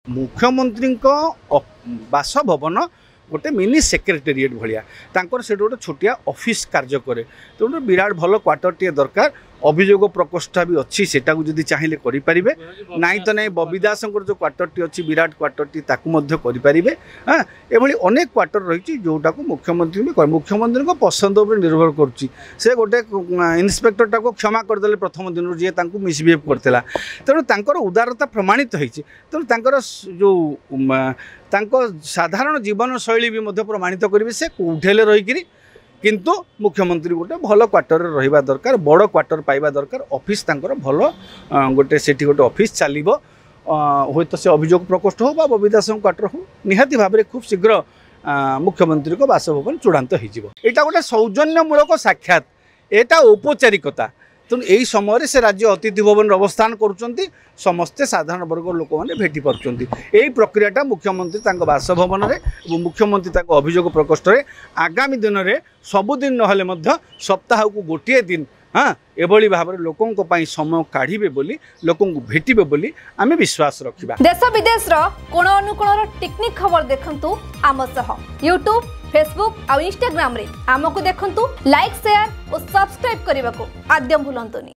मुख्यमंत्री बासभवन गोटे mini secretariat भाया तांकर से गोटे छोटिया ऑफिस कार्य करे तो गोटे विराट भल क्वार्टर टे दरकार अभियोग प्रकोष्ठ भी अच्छी सेटा को जदि चाहिए करें नाई तो नहीं बबी दास जो क्वार्टर टी अच्छी विराट क्वार्टर टी करें हाँ एभली अनेक क्वार्टर रही जोटा को मुख्यमंत्री भी मुख्यमंत्री को पसंद उपर निर्भर करुँचे गोटे इन्स्पेक्टर टाक क्षमा करदे प्रथम दिन जी मिसबिहेव करता तेणु उदारता प्रमाणित होती तेणु जो साधारण जीवन शैली भी प्रमाणित करेंगे से कौठे रहीकि किंतु मुख्यमंत्री गोटे भल क्वार्टर रहा दरकार बड़ क्वार्टर पाइबा दरकार ऑफिस तांकर भल गोटे सेठी गोटे ऑफिस चलो हूँ तो से अभियोग प्रकोष्ठ हो बबी दास क्वार्टर हो निहाती भाव में खूब शीघ्र मुख्यमंत्री को बासभवन चूड़ांत होटा गोटे सौजन्यमूलक साक्षात एटा औपचारिकता तेणु यही समय से राज्य अतिथि भवन अवस्थान करुँच समस्ते साधारण वर्ग लोक मैंने भेटी पार्टी यही प्रक्रियाटा मुख्यमंत्री बासभवन में मुख्यमंत्री अभियोग प्रकोष्ठ में आगामी दिन में सबुदिन ना सप्ताह को गोटे दिन हाँ एभली भाव में लोकों समय काढ़े बोली लोक भेटे बोली आम विश्वास रखा। देश विदेश कोण अनुकोण टेक्निक खबर देखंतु आम सह यूट्यूब फेसबुक और इंस्टाग्राम रे आमको देखंतु लाइक शेयर और सब्सक्राइब करने को आद्यम भूलंतुनी।